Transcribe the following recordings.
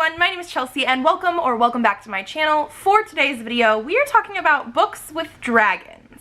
everyone, my name is Chelsea and welcome back to my channel. For today's video, we are talking about books with dragons.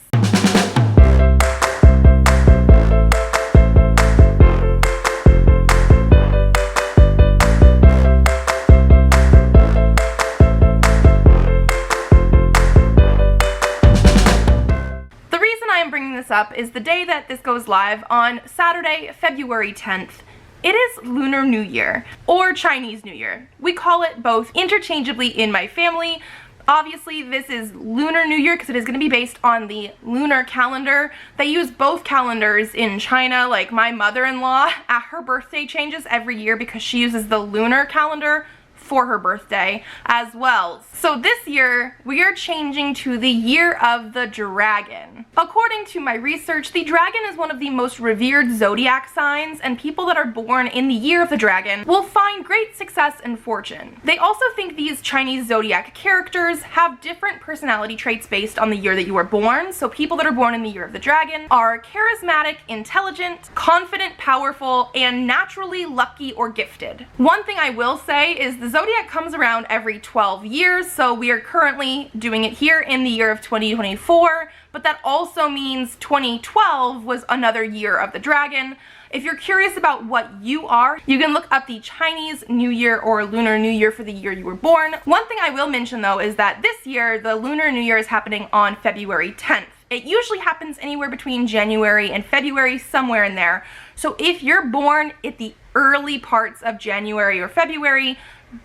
The reason I am bringing this up is the day that this goes live on Saturday, February 10th. It is Lunar New Year, or Chinese New Year. We call it both interchangeably in my family. Obviously, this is Lunar New Year because it is going to be based on the lunar calendar. They use both calendars in China. Like my mother-in-law, at her birthday changes every year because she uses the lunar calendar for her birthday as well. So this year, we are changing to the Year of the Dragon. According to my research, the dragon is one of the most revered zodiac signs, and people that are born in the Year of the Dragon will find great success and fortune. They also think these Chinese zodiac characters have different personality traits based on the year that you were born. So people that are born in the Year of the Dragon are charismatic, intelligent, confident, powerful, and naturally lucky or gifted. One thing I will say is the zodiac comes around every 12 years, so we are currently doing it here in the year of 2024, but that also means 2012 was another Year of the Dragon. If you're curious about what you are, you can look up the Chinese New Year or Lunar New Year for the year you were born. One thing I will mention though is that this year, the Lunar New Year is happening on February 10th. It usually happens anywhere between January and February, somewhere in there. So if you're born at the early parts of January or February,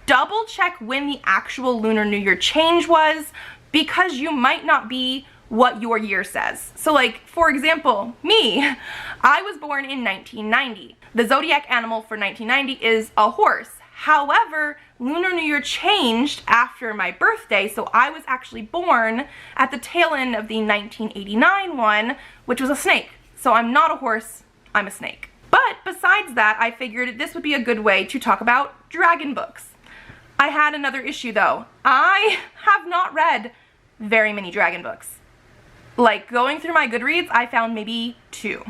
double check when the actual Lunar New Year change was, because you might not be what your year says. So like, for example, me, I was born in 1990. The zodiac animal for 1990 is a horse. However, Lunar New Year changed after my birthday, so I was actually born at the tail end of the 1989 one, which was a snake. So I'm not a horse, I'm a snake. But besides that, I figured this would be a good way to talk about dragon books. I had another issue though. I have not read very many dragon books. Like, going through my Goodreads, I found maybe 2.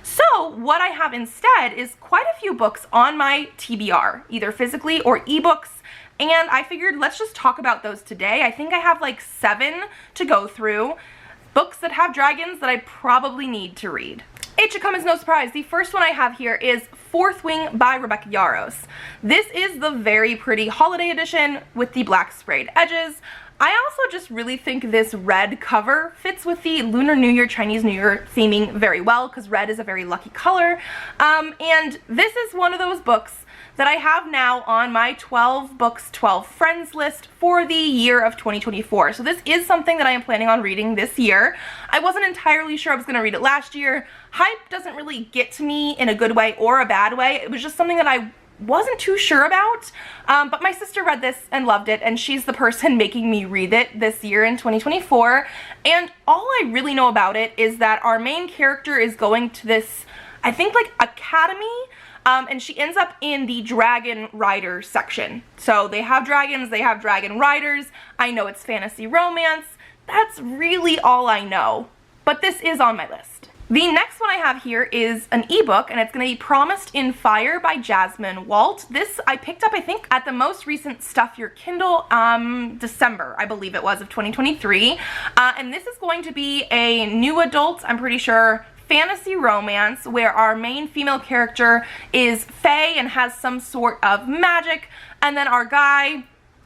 So what I have instead is quite a few books on my TBR, either physically or ebooks, and I figured let's just talk about those today. I think I have like 7 to go through, books that have dragons that I probably need to read. It should come as no surprise. The first one I have here is Fourth Wing by Rebecca Yarros. This is the very pretty holiday edition with the black sprayed edges. I also just really think this red cover fits with the Lunar New Year, Chinese New Year theming very well, because red is a very lucky color. And this is one of those books that I have now on my 12 books, 12 friends list for the year of 2024. So this is something that I am planning on reading this year. I wasn't entirely sure I was going to read it last year. Hype doesn't really get to me in a good way or a bad way. It was just something that I wasn't too sure about, but my sister read this and loved it, and she's the person making me read it this year in 2024. And all I really know about it is that our main character is going to this, I think, like academy, and she ends up in the dragon rider section. So they have dragons, they have dragon riders. I know it's fantasy romance. That's really all I know, but this is on my list. The next one I have here is an ebook, and it's going to be Promised in Fire by Jasmine Walt. This I picked up, I think, at the most recent Stuff Your Kindle, December, I believe it was, of 2023. And this is going to be a new adult, I'm pretty sure, fantasy romance where our main female character is fae and has some sort of magic, and then our guy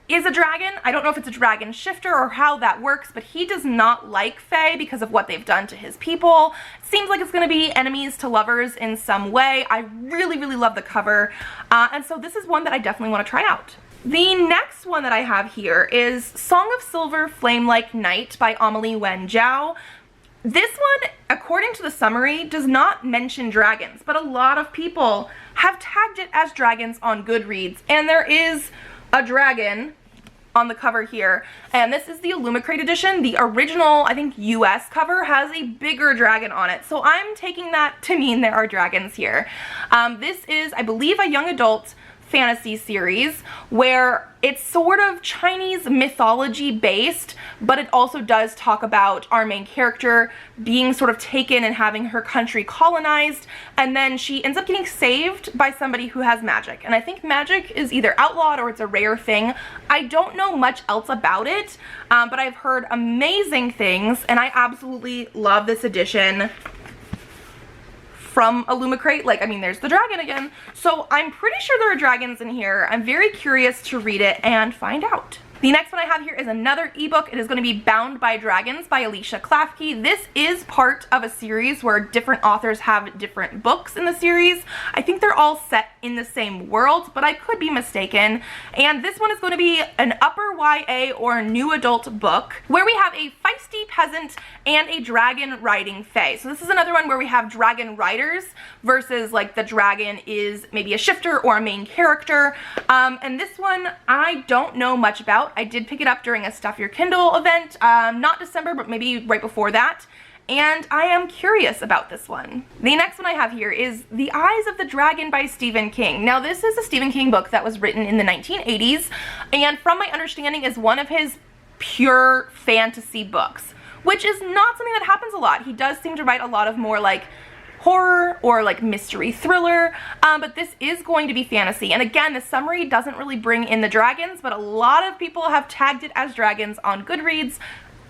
is a dragon. I don't know if it's a dragon shifter or how that works, but he does not like fae because of what they've done to his people. It seems like it's going to be enemies to lovers in some way. I really, really love the cover, and so this is one that I definitely want to try out. The next one that I have here is Song of Silver Flame Like Night by Amelie Wen Zhao. This one, according to the summary, does not mention dragons, but a lot of people have tagged it as dragons on Goodreads, and there is a dragon on the cover here, and this is the Illumicrate edition. The original, I think, US cover has a bigger dragon on it, so I'm taking that to mean there are dragons here. This is, I believe, a young adult fantasy series where it's sort of Chinese mythology based, but it also does talk about our main character being sort of taken and having her country colonized, and then she ends up getting saved by somebody who has magic. And I think magic is either outlawed or it's a rare thing. I don't know much else about it, but I've heard amazing things, and I absolutely love this edition from Illumicrate. Like, I mean, there's the dragon again. So I'm pretty sure there are dragons in here. I'm very curious to read it and find out. The next one I have here is another ebook. It is going to be Bound by Dragons by Alicia Klafke. This is part of a series where different authors have different books in the series. I think they're all set in the same world, but I could be mistaken. And this one is going to be an upper YA or new adult book where we have a feisty peasant and a dragon riding fae. So this is another one where we have dragon riders versus like the dragon is maybe a shifter or a main character. And this one I don't know much about. I did pick it up during a Stuff Your Kindle event, not December, but maybe right before that, and I am curious about this one. The next one I have here is The Eyes of the Dragon by Stephen King. Now this is a Stephen King book that was written in the 1980s, and from my understanding is one of his pure fantasy books, which is not something that happens a lot. He does seem to write a lot of more like horror or like mystery thriller, but this is going to be fantasy. And again, the summary doesn't really bring in the dragons, but a lot of people have tagged it as dragons on Goodreads,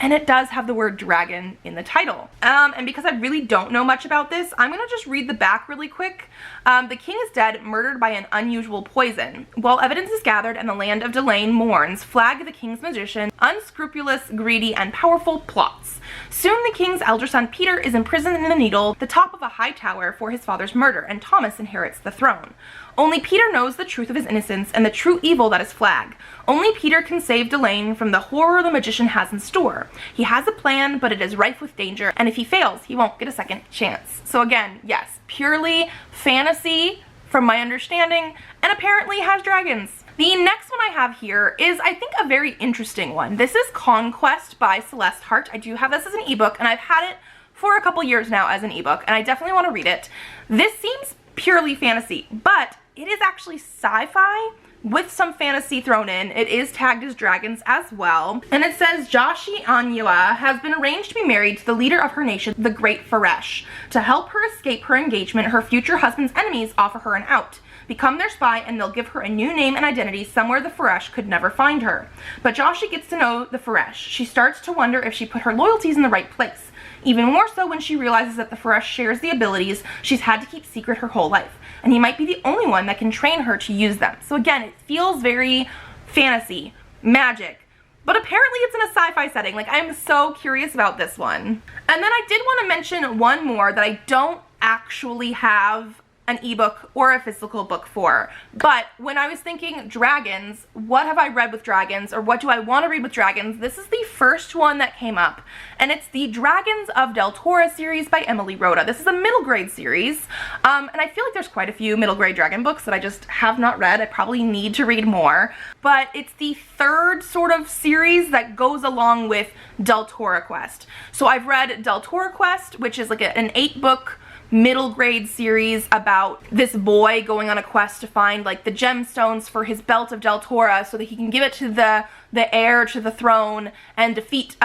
and it does have the word dragon in the title. And because I really don't know much about this, I'm gonna just read the back really quick. The king is dead, murdered by an unusual poison. While evidence is gathered and the land of Delane mourns, Flag the king's magician, unscrupulous, greedy, and powerful, plots. Soon the king's elder son Peter is imprisoned in the Needle, the top of a high tower, for his father's murder, and Thomas inherits the throne. Only Peter knows the truth of his innocence and the true evil that is Flag. Only Peter can save Delane from the horror the magician has in store. He has a plan, but it is rife with danger, and if he fails, he won't get a second chance. So again, yes, purely fantasy from my understanding, and apparently has dragons. The next one I have here is, I think, a very interesting one. This is Conquest by Celeste Hart. I do have this as an ebook, and I've had it for a couple years now as an ebook, and I definitely want to read it. This seems purely fantasy, but it is actually sci-fi with some fantasy thrown in. It is tagged as dragons as well. And it says, Joshi Anyua has been arranged to be married to the leader of her nation, the Great Faresh. To help her escape her engagement, her future husband's enemies offer her an out. Become their spy and they'll give her a new name and identity somewhere the Faresh could never find her. But Joshi gets to know the Faresh. She starts to wonder if she put her loyalties in the right place. Even more so when she realizes that the Faresh shares the abilities she's had to keep secret her whole life, and he might be the only one that can train her to use them. So again, it feels very fantasy, magic, but apparently it's in a sci-fi setting. Like, I'm so curious about this one. And then I did want to mention one more that I don't actually have an ebook or a physical book for. But when I was thinking dragons, what have I read with dragons, or what do I want to read with dragons, this is the first one that came up, and it's the Dragons of Deltora series by Emily Rhoda. This is a middle grade series, and I feel like there's quite a few middle grade dragon books that I just have not read. I probably need to read more, but it's the third sort of series that goes along with Deltora Quest. So I've read Deltora Quest, which is like an 8-book middle grade series about this boy going on a quest to find like the gemstones for his belt of Deltora so that he can give it to the heir to the throne and defeat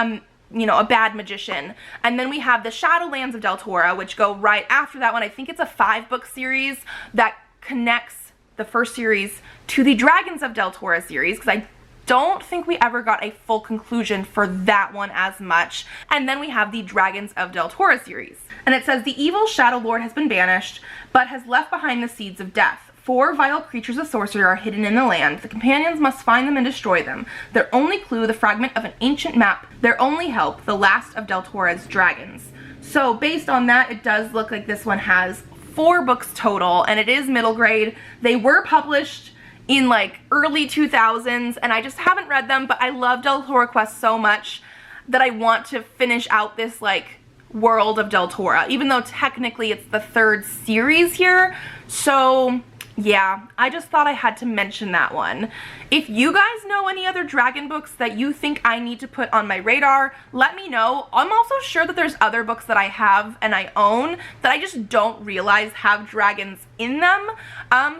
you know, a bad magician. And then we have the Shadowlands of Deltora, which go right after that one. I think it's a 5-book series that connects the first series to the Dragons of Deltora series, because I don't think we ever got a full conclusion for that one as much. And then we have the Dragons of Deltora series. And it says, the evil Shadow Lord has been banished, but has left behind the seeds of death. 4 vile creatures of sorcery are hidden in the land. The companions must find them and destroy them. Their only clue, the fragment of an ancient map. Their only help, the last of Deltora's dragons. So based on that, it does look like this one has 4 books total, and it is middle grade. They were published in like early 2000s, and I just haven't read them, but I love Deltora Quest so much that I want to finish out this like world of Deltora, even though technically it's the 3rd series here. So Yeah, I just thought I had to mention that one. If you guys know any other dragon books that you think I need to put on my radar, let me know. I'm also sure that there's other books that I have and I own that I just don't realize have dragons in them.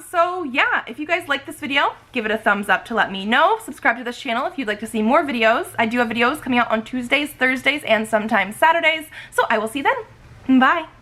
So yeah, if you guys like this video, give it a thumbs up to let me know. Subscribe to this channel if you'd like to see more videos. I do have videos coming out on Tuesdays, Thursdays, and sometimes Saturdays, so I will see you then. Bye!